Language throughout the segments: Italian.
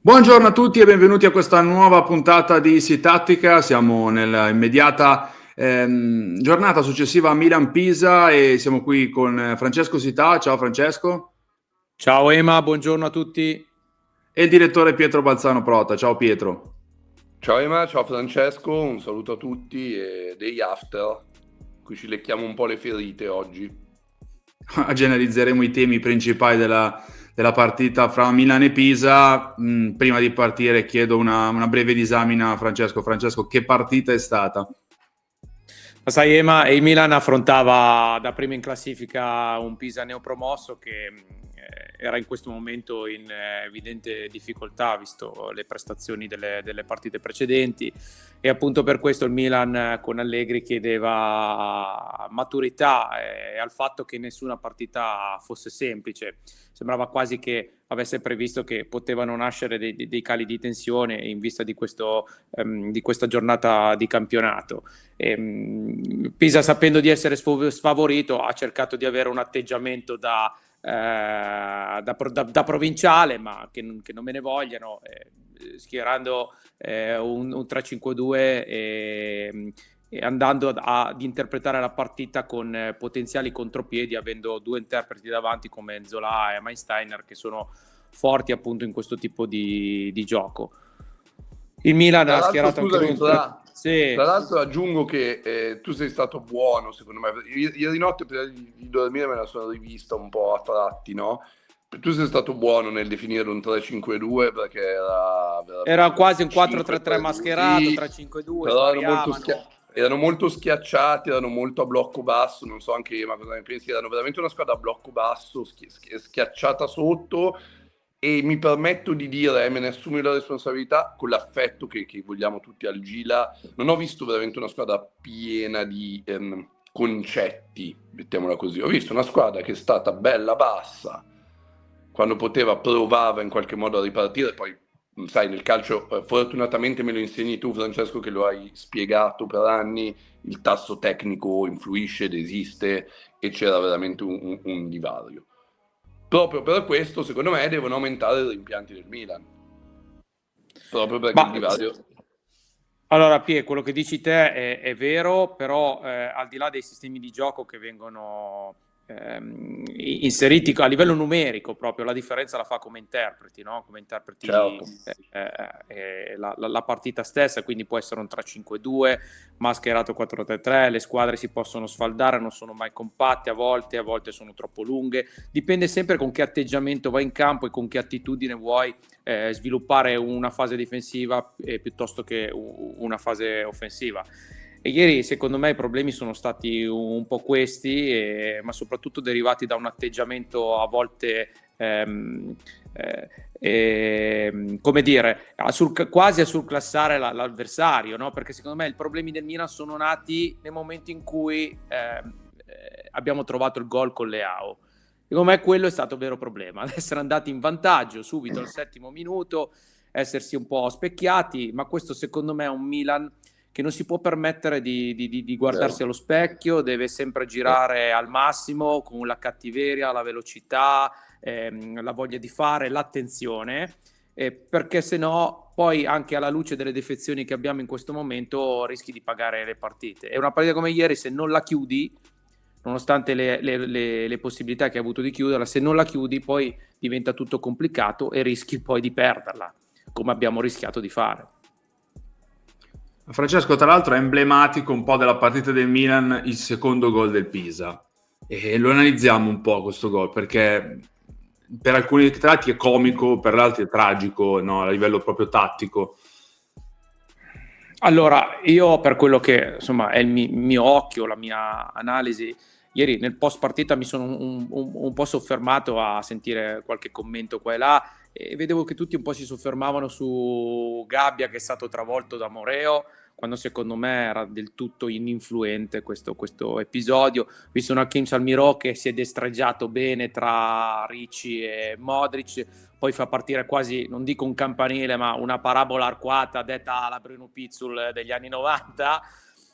Buongiorno a tutti e benvenuti a questa nuova puntata di Easy Tattica. Siamo nella immediata giornata successiva a Milan-Pisa e siamo qui con Francesco Sità. Ciao Francesco. Ciao Ema, buongiorno a tutti. E il direttore Pietro Balzano Prota. Ciao Pietro. Ciao Ema, ciao Francesco, un saluto a tutti e day after, qui ci lecchiamo un po' le ferite oggi. Analizzeremo i temi principali della partita fra Milan e Pisa. Prima di partire chiedo una breve disamina a Francesco. Francesco, che partita è stata? Sai Ema, il Milan affrontava da prima in classifica un Pisa neopromosso che era in questo momento in evidente difficoltà visto le prestazioni delle partite precedenti, e appunto per questo il Milan con Allegri chiedeva maturità e al fatto che nessuna partita fosse semplice. Sembrava quasi che avesse previsto che potevano nascere dei cali di tensione in vista di questa giornata di campionato. Pisa, sapendo di essere sfavorito, ha cercato di avere un atteggiamento da provinciale, ma che non me ne vogliano, schierando un 3-5-2 e andando ad interpretare la partita con potenziali contropiedi, avendo due interpreti davanti come Zola e Meinsteiner, che sono forti appunto in questo tipo di gioco. Il Milan ha schierato anche lui Tra l'altro aggiungo che tu sei stato buono, secondo me. Ieri notte prima di dormire me la sono rivista un po' a tratti, no? Tu sei stato buono nel definire un 3-5-2 perché era quasi un 4-3-3 mascherato, 3-5-2, però erano molto schiacciati, erano molto a blocco basso, non so anche ma cosa ne pensi, erano veramente una squadra a blocco basso, schiacciata sotto. E mi permetto di dire, me ne assumo la responsabilità con l'affetto che vogliamo tutti al Gila. Non ho visto veramente una squadra piena di concetti, mettiamola così. Ho visto una squadra che è stata bella bassa, quando poteva provava in qualche modo a ripartire. Poi, sai, nel calcio, fortunatamente me lo insegni tu, Francesco, che lo hai spiegato per anni, il tasso tecnico influisce ed esiste e c'era veramente un divario. Proprio per questo, secondo me, devono aumentare i rimpianti del Milan. Proprio perché il divario... Allora, Pie, quello che dici te è vero, però al di là dei sistemi di gioco che vengono inseriti a livello numerico, proprio la differenza la fa come interpreti, no? Come interpreti certo. la partita stessa, quindi può essere un 3-5-2, mascherato 4-3-3, le squadre si possono sfaldare, non sono mai compatte a volte sono troppo lunghe, dipende sempre con che atteggiamento vai in campo e con che attitudine vuoi sviluppare una fase difensiva piuttosto che una fase offensiva. E ieri secondo me i problemi sono stati un po' questi, ma soprattutto derivati da un atteggiamento a volte come dire, quasi a surclassare l'avversario, no? Perché secondo me i problemi del Milan sono nati nel momento in cui abbiamo trovato il gol con Leao. Secondo me quello è stato il vero problema, essere andati in vantaggio subito al 7° minuto, essersi un po' specchiati, ma questo secondo me è un Milan che non si può permettere di guardarsi allo specchio, deve sempre girare al massimo con la cattiveria, la velocità, la voglia di fare, l'attenzione, perché se no poi anche alla luce delle defezioni che abbiamo in questo momento rischi di pagare le partite. E una partita come ieri, se non la chiudi, nonostante le possibilità che hai avuto di chiuderla, se non la chiudi poi diventa tutto complicato e rischi poi di perderla, come abbiamo rischiato di fare. Francesco, tra l'altro è emblematico un po' della partita del Milan il secondo gol del Pisa, e lo analizziamo un po' questo gol, perché per alcuni tratti è comico, per altri è tragico, no? A livello proprio tattico. Allora, io per quello che insomma è il mio occhio, la mia analisi, ieri nel post partita mi sono un po' soffermato a sentire qualche commento qua e là, e vedevo che tutti un po' si soffermavano su Gabbia, che è stato travolto da Moreo, quando secondo me era del tutto ininfluente questo episodio. Ho visto un Hakim Salmirò che si è destreggiato bene tra Ricci e Modric, poi fa partire quasi, non dico un campanile, ma una parabola arcuata detta alla Bruno Pizzul degli anni 90,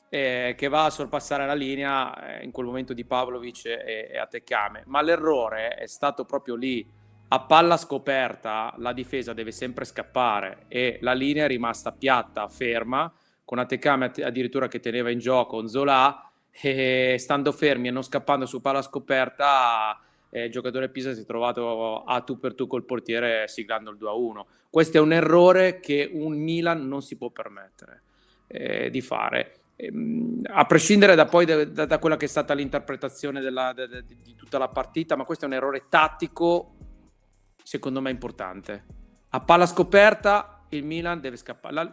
che va a sorpassare la linea in quel momento di Pavlovic e a Teccame. Ma l'errore è stato proprio lì, a palla scoperta la difesa deve sempre scappare e la linea è rimasta piatta, ferma, con Atekame addirittura che teneva in gioco Nzola, e stando fermi e non scappando su palla scoperta il giocatore Pisa si è trovato a tu per tu col portiere siglando il 2-1. Questo è un errore che un Milan non si può permettere di fare. A prescindere da poi da quella che è stata l'interpretazione di tutta la partita, ma questo è un errore tattico secondo me importante. A palla scoperta il Milan deve scappare,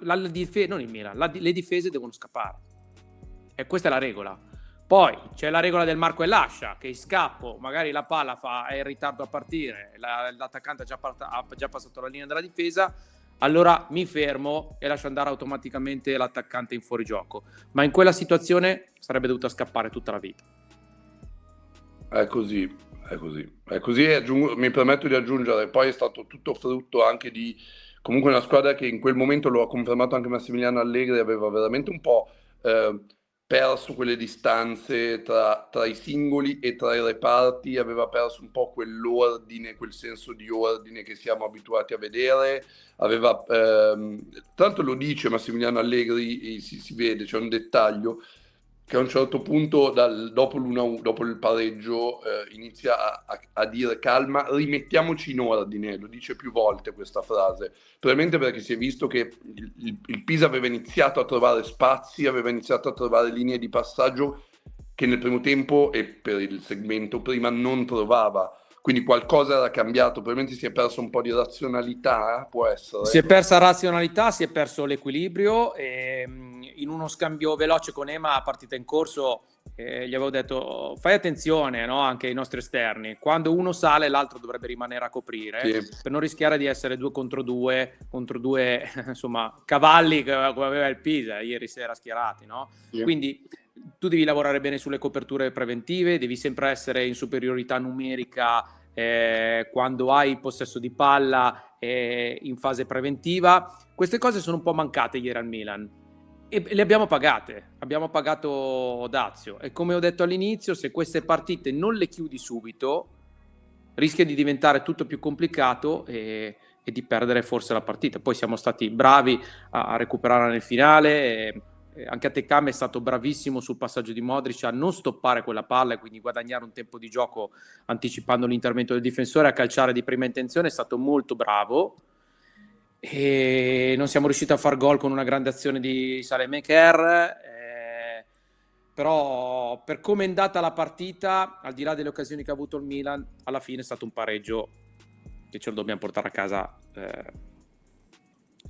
non il Milan, le difese devono scappare e questa è la regola. Poi c'è la regola del marco e lascia, che in scappo magari la palla è in ritardo a partire, l'attaccante ha già passato la linea della difesa, allora mi fermo e lascio andare automaticamente l'attaccante in fuorigioco, ma in quella situazione sarebbe dovuta scappare tutta la vita. È così. Mi permetto di aggiungere, poi è stato tutto frutto anche di comunque una squadra che in quel momento, lo ha confermato anche Massimiliano Allegri, aveva veramente un po' perso quelle distanze tra i singoli e tra i reparti, aveva perso un po' quell'ordine, quel senso di ordine che siamo abituati a vedere, tanto lo dice Massimiliano Allegri, si vede, c'è un dettaglio che a un certo punto dopo il pareggio inizia a dire calma, rimettiamoci in ordine, lo dice più volte questa frase, probabilmente perché si è visto che il Pisa aveva iniziato a trovare spazi, aveva iniziato a trovare linee di passaggio che nel primo tempo e per il segmento prima non trovava. Quindi qualcosa era cambiato, probabilmente si è perso un po' di razionalità, può essere. Si è persa razionalità, si è perso l'equilibrio e in uno scambio veloce con Ema a partita in corso gli avevo detto fai attenzione, no? Anche ai nostri esterni, quando uno sale l'altro dovrebbe rimanere a coprire, sì, per non rischiare di essere 2 contro 2 insomma cavalli come aveva il Pisa ieri sera schierati, no? Sì. Quindi tu devi lavorare bene sulle coperture preventive, devi sempre essere in superiorità numerica quando hai il possesso di palla in fase preventiva. Queste cose sono un po' mancate ieri al Milan e le abbiamo pagato dazio, e come ho detto all'inizio, se queste partite non le chiudi subito rischia di diventare tutto più complicato e di perdere forse la partita. Poi siamo stati bravi a recuperare nel finale, anche Atekame è stato bravissimo sul passaggio di Modric a non stoppare quella palla e quindi guadagnare un tempo di gioco anticipando l'intervento del difensore, a calciare di prima intenzione, è stato molto bravo, e non siamo riusciti a far gol con una grande azione di Salemaker, però per come è andata la partita, al di là delle occasioni che ha avuto il Milan, alla fine è stato un pareggio che ce lo dobbiamo portare a casa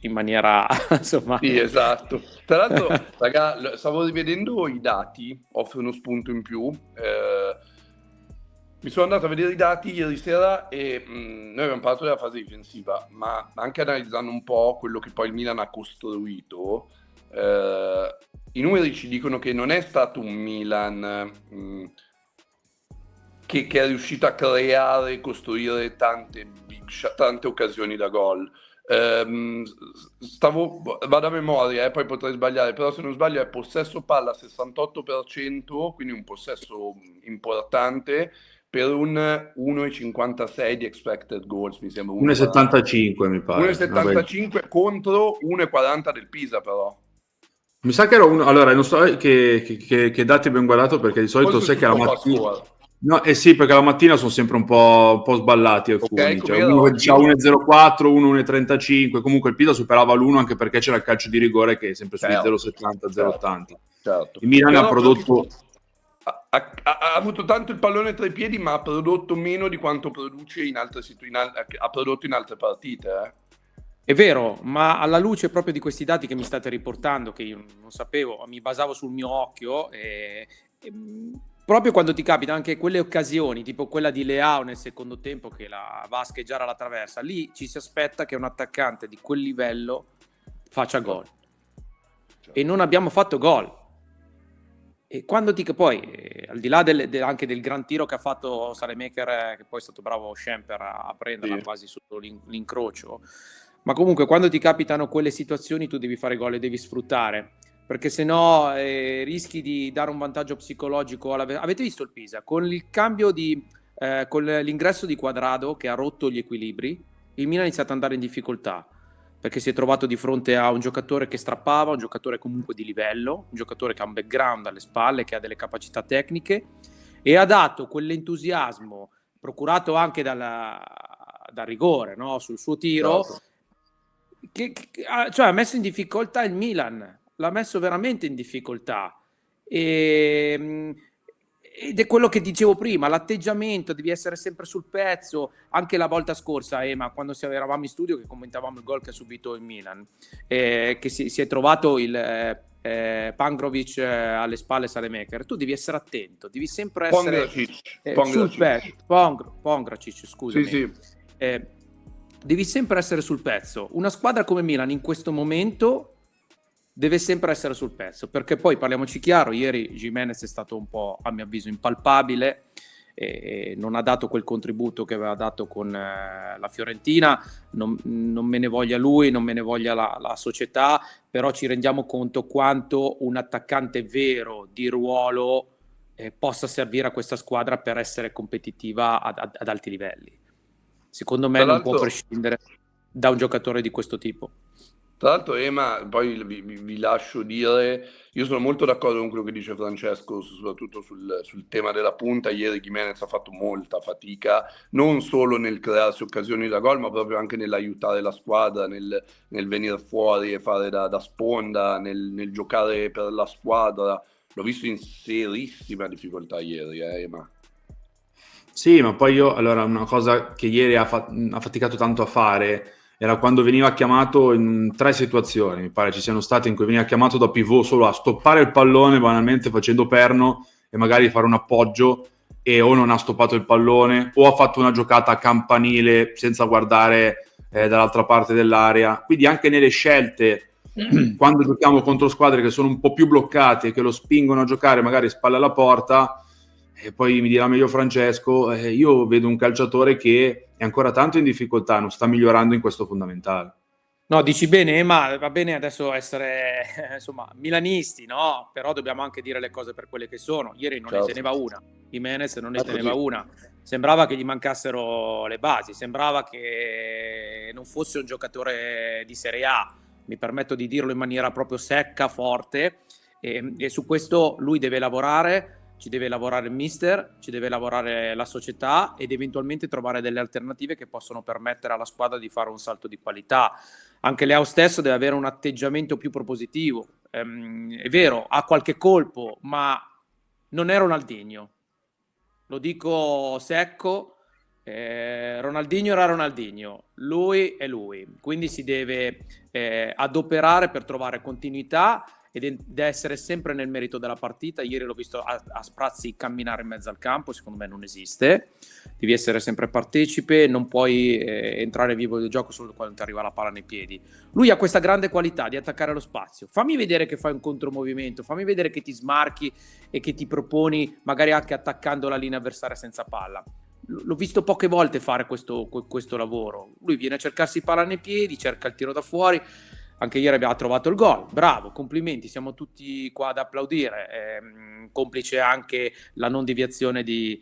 in maniera insomma. Sì, esatto. Tra l'altro, raga, stavo rivedendo i dati, offre uno spunto in più. Mi sono andato a vedere i dati ieri sera e noi abbiamo parlato della fase difensiva, ma anche analizzando un po' quello che poi il Milan ha costruito, i numeri ci dicono che non è stato un Milan che è riuscito a creare e costruire tante occasioni da gol. Vado a memoria, poi potrei sbagliare, però se non sbaglio è possesso palla 68%, quindi un possesso importante, per un 1,56 di expected goals, mi sembra 1,75 mi pare. 1,75 contro 1,40 del Pisa, però. Mi sa che era uno. Allora, non so che dati abbiamo guardato, perché di solito sai che la mattina. No, sì, perché la mattina sono sempre un po' sballati alcuni. Okay, cioè, uno diceva 1,04, uno 1,35. Comunque il Pisa superava l'1 anche perché c'era il calcio di rigore che è sempre sui 0,70, 0,80. Certo. Il Milan ha prodotto. Ha avuto tanto il pallone tra i piedi, ma ha prodotto meno di quanto produce ha prodotto in altre partite. È vero, ma alla luce proprio di questi dati che mi state riportando, che io non sapevo, mi basavo sul mio occhio, proprio quando ti capita anche quelle occasioni, tipo quella di Leao nel secondo tempo che la va a scheggiare alla traversa, lì ci si aspetta che un attaccante di quel livello faccia gol. E non abbiamo fatto gol. E quando poi, al di là anche del gran tiro che ha fatto Salemaker, che poi è stato bravo Schemper a prenderla, sì, quasi sotto l'incrocio, ma comunque quando ti capitano quelle situazioni tu devi fare gol e devi sfruttare, perché sennò rischi di dare un vantaggio psicologico avete visto il Pisa con il cambio di con l'ingresso di Quadrado che ha rotto gli equilibri, il Milan ha iniziato ad andare in difficoltà perché si è trovato di fronte a un giocatore che strappava, un giocatore comunque di livello, un giocatore che ha un background alle spalle, che ha delle capacità tecniche e ha dato quell'entusiasmo procurato anche dal rigore, no? Sul suo tiro, Certo. cioè ha messo in difficoltà il Milan, l'ha messo veramente in difficoltà. Ed è quello che dicevo prima, l'atteggiamento, devi essere sempre sul pezzo. Anche la volta scorsa, ma quando eravamo in studio che commentavamo il gol che ha subito il Milan, che si è trovato il Pangrovic alle spalle Salemaker, tu devi essere attento, devi sempre essere sul pezzo. Pongracic, scusami. Sì. Devi sempre essere sul pezzo. Una squadra come Milan in questo momento deve sempre essere sul pezzo, perché poi parliamoci chiaro, ieri Gimenez è stato un po', a mio avviso, impalpabile e non ha dato quel contributo che aveva dato con la Fiorentina. Non me ne voglia lui, non me ne voglia la società, però ci rendiamo conto quanto un attaccante vero di ruolo possa servire a questa squadra per essere competitiva ad alti livelli. Secondo me non può prescindere da un giocatore di questo tipo. Tra l'altro, Ema, poi vi lascio dire, io sono molto d'accordo con quello che dice Francesco, soprattutto sul tema della punta. Ieri Gimenez ha fatto molta fatica, non solo nel crearsi occasioni da gol, ma proprio anche nell'aiutare la squadra, nel venire fuori e fare da sponda, nel giocare per la squadra. L'ho visto in serissima difficoltà ieri, Ema. Sì, ma poi allora, una cosa che ieri ha faticato tanto a fare era quando veniva chiamato in 3 situazioni, mi pare ci siano state, in cui veniva chiamato da pivot solo a stoppare il pallone banalmente facendo perno e magari fare un appoggio, e o non ha stoppato il pallone o ha fatto una giocata a campanile senza guardare dall'altra parte dell'area. Quindi anche nelle scelte, quando giochiamo contro squadre che sono un po' più bloccate e che lo spingono a giocare magari spalle alla porta, e poi mi dirà meglio Francesco, io vedo un calciatore che è ancora tanto in difficoltà, non sta migliorando in questo fondamentale. No, dici bene, ma va bene adesso essere insomma milanisti, no? Però dobbiamo anche dire le cose per quelle che sono. Ieri non ne teneva una, Gimenez non ne teneva una. Sembrava che gli mancassero le basi, sembrava che non fosse un giocatore di Serie A, mi permetto di dirlo in maniera proprio secca, forte, e su questo lui deve lavorare. Ci deve lavorare il mister, ci deve lavorare la società ed eventualmente trovare delle alternative che possono permettere alla squadra di fare un salto di qualità. Anche Leao stesso deve avere un atteggiamento più propositivo. È vero, ha qualche colpo, ma non è Ronaldinho. Lo dico secco, Ronaldinho era Ronaldinho, lui è lui. Quindi si deve adoperare per trovare continuità ed essere sempre nel merito della partita. Ieri l'ho visto a sprazzi camminare in mezzo al campo, secondo me non esiste. Devi essere sempre partecipe, non puoi entrare vivo del gioco solo quando ti arriva la palla nei piedi. Lui ha questa grande qualità di attaccare lo spazio. Fammi vedere che fai un contromovimento, fammi vedere che ti smarchi e che ti proponi magari anche attaccando la linea avversaria senza palla. L'ho visto poche volte fare questo lavoro. Lui viene a cercarsi palla nei piedi, cerca il tiro da fuori. Anche ieri abbiamo trovato il gol, bravo, complimenti, siamo tutti qua ad applaudire, complice anche la non deviazione di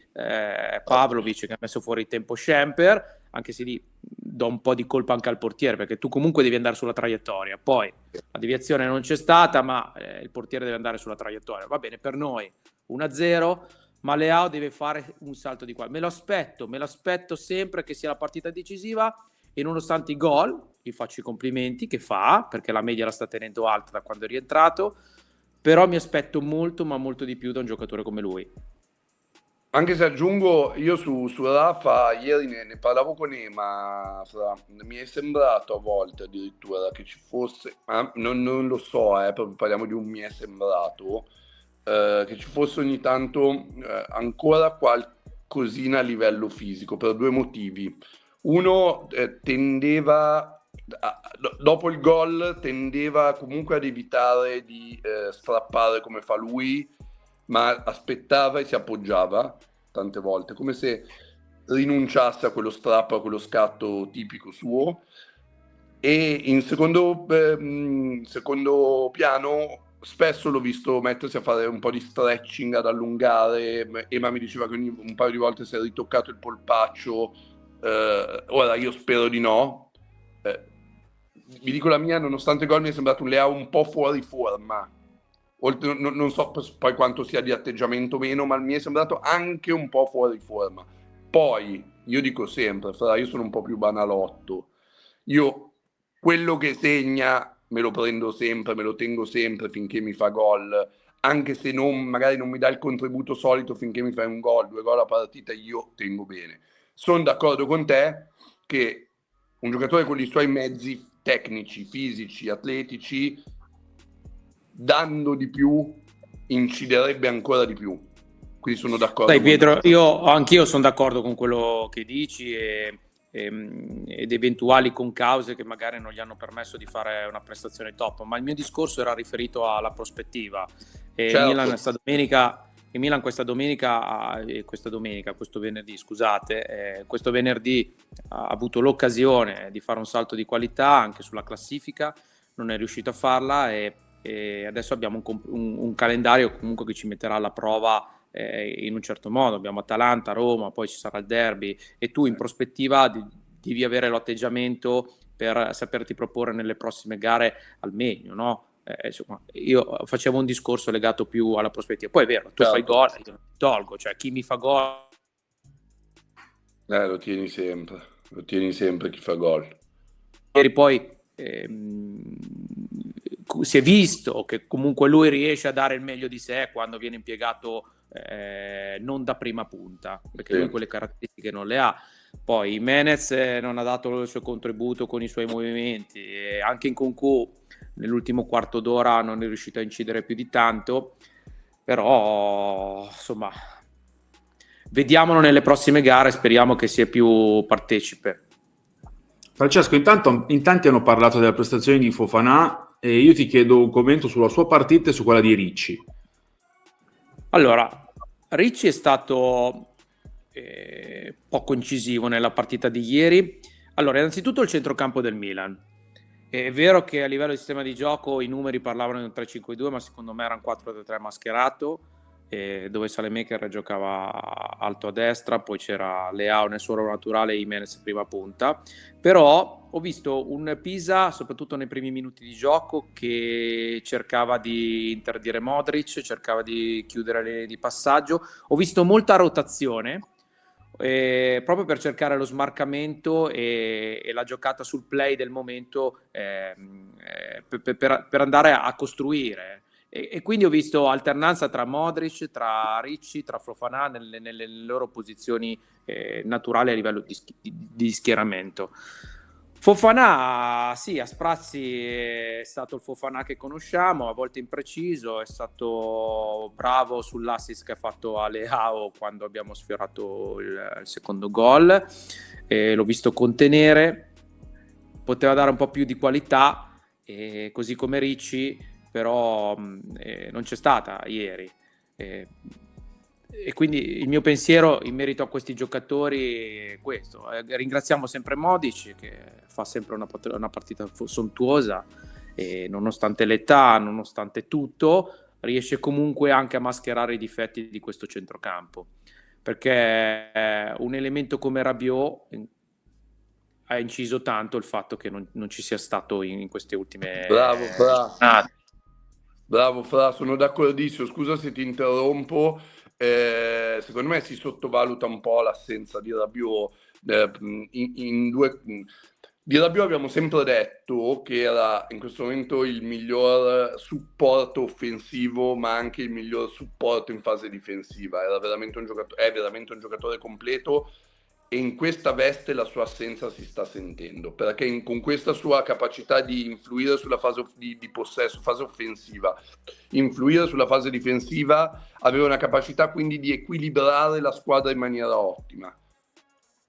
Pavlovic che ha messo fuori tempo Schemper, anche se lì do un po' di colpa anche al portiere, perché tu comunque devi andare sulla traiettoria, poi la deviazione non c'è stata, ma il portiere deve andare sulla traiettoria. Va bene, per noi 1-0, ma Leao deve fare un salto di qua, me lo aspetto sempre che sia la partita decisiva. E nonostante i gol, gli faccio i complimenti che fa, perché la media la sta tenendo alta da quando è rientrato, però mi aspetto molto, ma molto di più da un giocatore come lui. Anche se aggiungo, io su Rafa, ieri ne parlavo con Ema, mi è sembrato a volte addirittura che ci fosse, non lo so, parliamo di un mi è sembrato, che ci fosse ogni tanto ancora qualcosina a livello fisico, per 2 motivi. Uno, tendeva, dopo il gol, tendeva comunque ad evitare di strappare come fa lui, ma aspettava e si appoggiava tante volte, come se rinunciasse a quello strappo, a quello scatto tipico suo. E in secondo piano spesso l'ho visto mettersi a fare un po' di stretching, ad allungare. Ema mi diceva che un paio di volte si è ritoccato il polpaccio. Ora io spero di no. Vi dico la mia, nonostante il gol mi è sembrato un Leao un po' fuori forma. Non so poi quanto sia di atteggiamento o meno, ma mi è sembrato anche un po' fuori forma. Poi, io dico sempre, io sono un po' più banalotto. Io quello che segna me lo prendo sempre, me lo tengo sempre finché mi fa gol, anche se magari non mi dà il contributo solito finché mi fai un gol, 2 gol a partita, io tengo bene. Sono d'accordo con te che un giocatore con i suoi mezzi tecnici, fisici, atletici, dando di più, inciderebbe ancora di più. Quindi sono d'accordo. Dai Pietro, anch'io sono d'accordo con quello che dici ed eventuali concause che magari non gli hanno permesso di fare una prestazione top, ma il mio discorso era riferito alla prospettiva. Certo. Milan questo venerdì ha avuto l'occasione di fare un salto di qualità anche sulla classifica, non è riuscito a farla e adesso abbiamo un calendario comunque che ci metterà alla prova in un certo modo. Abbiamo Atalanta, Roma, poi ci sarà il derby e tu in prospettiva devi avere l'atteggiamento per saperti proporre nelle prossime gare al meglio, no? Insomma, io facevo un discorso legato più alla prospettiva. Poi è vero, tu fai gol, io non ti tolgo, cioè chi mi fa gol lo tieni sempre chi fa gol. Ieri poi si è visto che comunque lui riesce a dare il meglio di sé quando viene impiegato non da prima punta, perché lui quelle caratteristiche non le ha. Poi Jimenez non ha dato il suo contributo con i suoi movimenti e anche in Nkunku nell'ultimo quarto d'ora non è riuscito a incidere più di tanto, però insomma vediamolo nelle prossime gare, speriamo che sia più partecipe. Francesco, intanto in tanti hanno parlato della prestazione di Fofana e io ti chiedo un commento sulla sua partita e su quella di Ricci. Allora, Ricci è stato poco incisivo nella partita di ieri. Allora, innanzitutto il centrocampo del Milan. È vero che a livello di sistema di gioco i numeri parlavano di un 3-5-2, ma secondo me era un 4-3 mascherato, dove Salemaker giocava alto a destra, poi c'era Leao nel suo ruolo naturale e Jimenez prima punta. Però ho visto un Pisa, soprattutto nei primi minuti di gioco, che cercava di interdire Modric, cercava di chiudere le linee di passaggio. Ho visto molta rotazione, proprio per cercare lo smarcamento e la giocata sul play del momento per andare a costruire. E quindi ho visto alternanza tra Modric, tra Ricci, tra Fofana nelle loro posizioni naturali a livello di schieramento. Fofana, sì, a sprazzi è stato il Fofana che conosciamo, a volte impreciso, è stato bravo sull'assist che ha fatto a Leao quando abbiamo sfiorato il secondo gol, l'ho visto contenere, poteva dare un po' più di qualità, così come Ricci, però non c'è stata ieri. E quindi il mio pensiero in merito a questi giocatori è questo. Ringraziamo sempre Modric che fa sempre una partita sontuosa e nonostante l'età, nonostante tutto, riesce comunque anche a mascherare i difetti di questo centrocampo, perché un elemento come Rabiot ha inciso tanto il fatto che non ci sia stato in queste ultime Bravo Fra, sono d'accordissimo, scusa se ti interrompo. Secondo me si sottovaluta un po' l'assenza di Rabiot. Di Rabiot abbiamo sempre detto che era in questo momento il miglior supporto offensivo, ma anche il miglior supporto in fase difensiva. È veramente un giocatore completo e in questa veste la sua assenza si sta sentendo, perché con questa sua capacità di influire sulla fase di possesso, fase offensiva, influire sulla fase difensiva, aveva una capacità quindi di equilibrare la squadra in maniera ottima.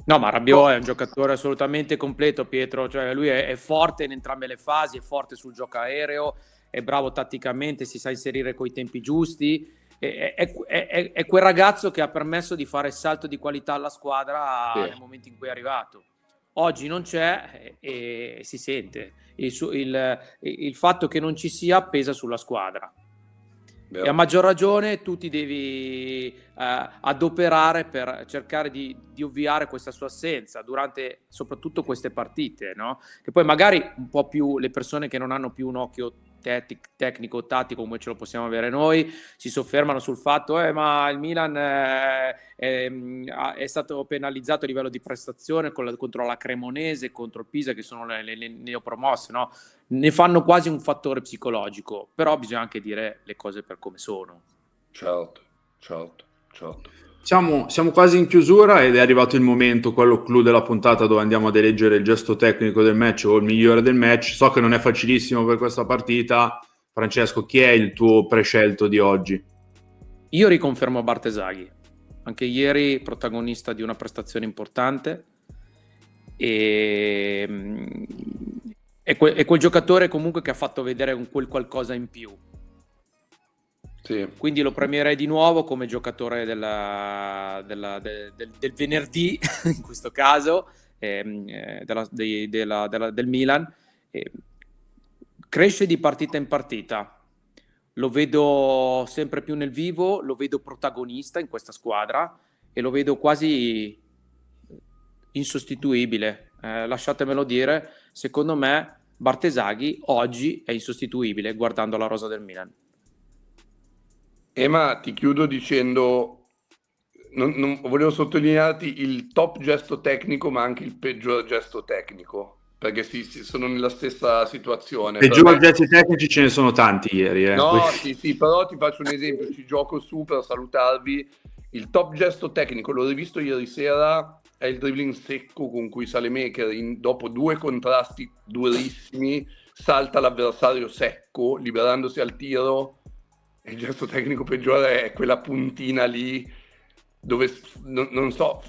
No, ma Rabiot è un giocatore assolutamente completo, Pietro, cioè lui è forte in entrambe le fasi, è forte sul gioco aereo, è bravo tatticamente, si sa inserire coi tempi giusti, è quel ragazzo che ha permesso di fare il salto di qualità alla squadra nel momento in cui è arrivato. Oggi non c'è e si sente. Il fatto che non ci sia pesa sulla squadra. E a maggior ragione tu ti devi adoperare per cercare di ovviare questa sua assenza durante soprattutto queste partite, no? Che poi magari un po' più le persone che non hanno più un occhio tecnico, tattico come ce lo possiamo avere noi, si soffermano sul fatto ma il Milan è stato penalizzato a livello di prestazione contro la Cremonese, contro il Pisa, che sono le neopromosse, no? Ne fanno quasi un fattore psicologico, però bisogna anche dire le cose per come sono. Certo. Siamo quasi in chiusura ed è arrivato il momento, quello clou della puntata, dove andiamo ad eleggere il gesto tecnico del match o il migliore del match. So che non è facilissimo per questa partita. Francesco, chi è il tuo prescelto di oggi? Io riconfermo Bartesaghi, anche ieri protagonista di una prestazione importante e quel giocatore comunque che ha fatto vedere quel qualcosa in più. Sì. Quindi lo premierei di nuovo come giocatore del venerdì, in questo caso, del Milan. Cresce di partita in partita, lo vedo sempre più nel vivo, lo vedo protagonista in questa squadra e lo vedo quasi insostituibile. Lasciatemelo dire, secondo me Bartesaghi oggi è insostituibile guardando la rosa del Milan. Ma ti chiudo dicendo, non volevo sottolinearti il top gesto tecnico, ma anche il peggior gesto tecnico, perché sono nella stessa situazione. Peggior gesti tecnici ce ne sono tanti ieri. No, sì, però ti faccio un esempio, ci gioco su per salutarvi. Il top gesto tecnico, l'ho rivisto ieri sera, è il dribbling secco con cui Salemaker, dopo 2 contrasti durissimi, salta l'avversario secco, liberandosi al tiro. Il gesto tecnico peggiore è quella puntina lì dove non so,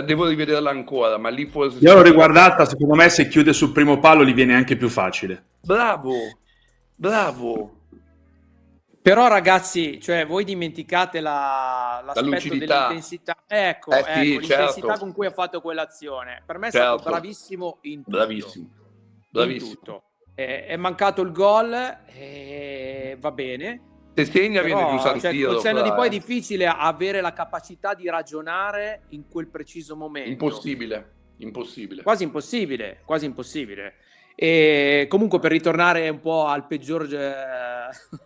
devo rivederla ancora, ma lì forse... Io l'ho riguardata, secondo me se chiude sul primo palo gli viene anche più facile. Bravo. Però ragazzi, cioè voi dimenticate l'aspetto dell'intensità. Ecco, sì, l'intensità certo. con cui ha fatto quell'azione. Per me è stato bravissimo in tutto. Bravissimo. In tutto. È mancato il gol, va bene. Se segna viene giù San Tiro. Col senno di poi è difficile avere la capacità di ragionare in quel preciso momento. Impossibile. Quasi impossibile. E comunque, per ritornare un po' al peggior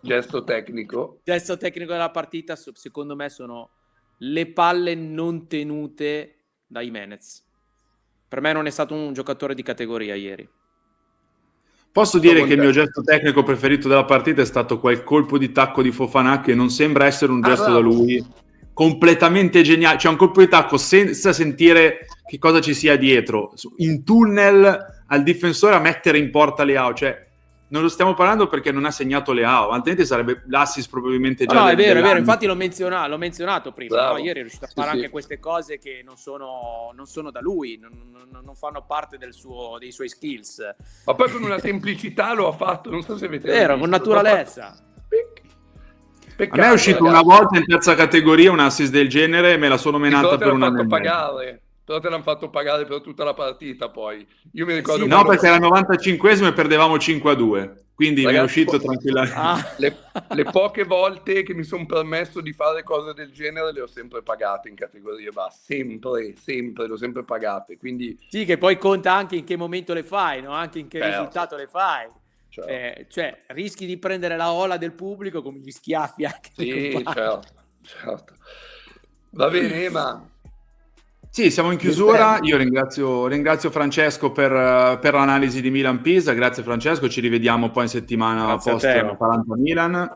gesto tecnico della partita, secondo me sono le palle non tenute da Jimenez. Per me non è stato un giocatore di categoria ieri. Posso dire che il mio gesto tecnico preferito della partita è stato quel colpo di tacco di Fofana, che non sembra essere un gesto da lui, completamente geniale, cioè un colpo di tacco senza sentire che cosa ci sia dietro, in tunnel al difensore a mettere in porta Leao, cioè non lo stiamo parlando perché non ha segnato Leao, altrimenti sarebbe l'assist probabilmente già. No, è vero, infatti l'ho menzionato prima, no? Ieri è riuscito a fare anche queste cose che non sono da lui, non fanno parte dei suoi skills. Ma poi con una semplicità lo ha fatto, non so se avete visto. Vero, con naturalezza. Peccato, a me è uscito una volta in terza categoria un assist del genere e me la sono menata per un anno e mezzo. Però te l'hanno fatto pagare per tutta la partita poi. Io mi ricordo... No, perché era il 95esimo e perdevamo 5-2. Quindi mi è uscito tranquillamente. Le poche volte che mi sono permesso di fare cose del genere le ho sempre pagate in categorie basse. Sempre, le ho sempre pagate. Quindi... Sì, che poi conta anche in che momento le fai, no? Anche in che risultato le fai. Certo. Cioè, rischi di prendere la ola del pubblico come gli schiaffi anche. Sì, certo. Va bene, ma... Sì, siamo in chiusura. Io ringrazio Francesco per l'analisi di Milan-Pisa. Grazie Francesco, ci rivediamo poi in settimana post Atalanta-Milan.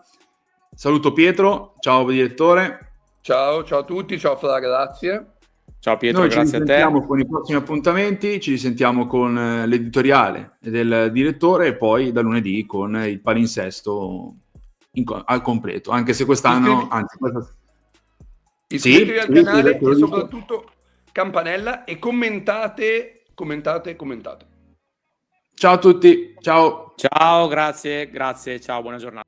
Saluto Pietro, ciao direttore. Ciao a tutti, ciao Fra, grazie. Ciao Pietro, Noi grazie a te. Ci risentiamo con i prossimi appuntamenti, ci risentiamo con l'editoriale del direttore e poi da lunedì con il palinsesto al completo, anche se quest'anno... Iscrivetevi al canale e soprattutto... campanella e commentate. Ciao a tutti, ciao. Ciao, grazie, ciao, buona giornata.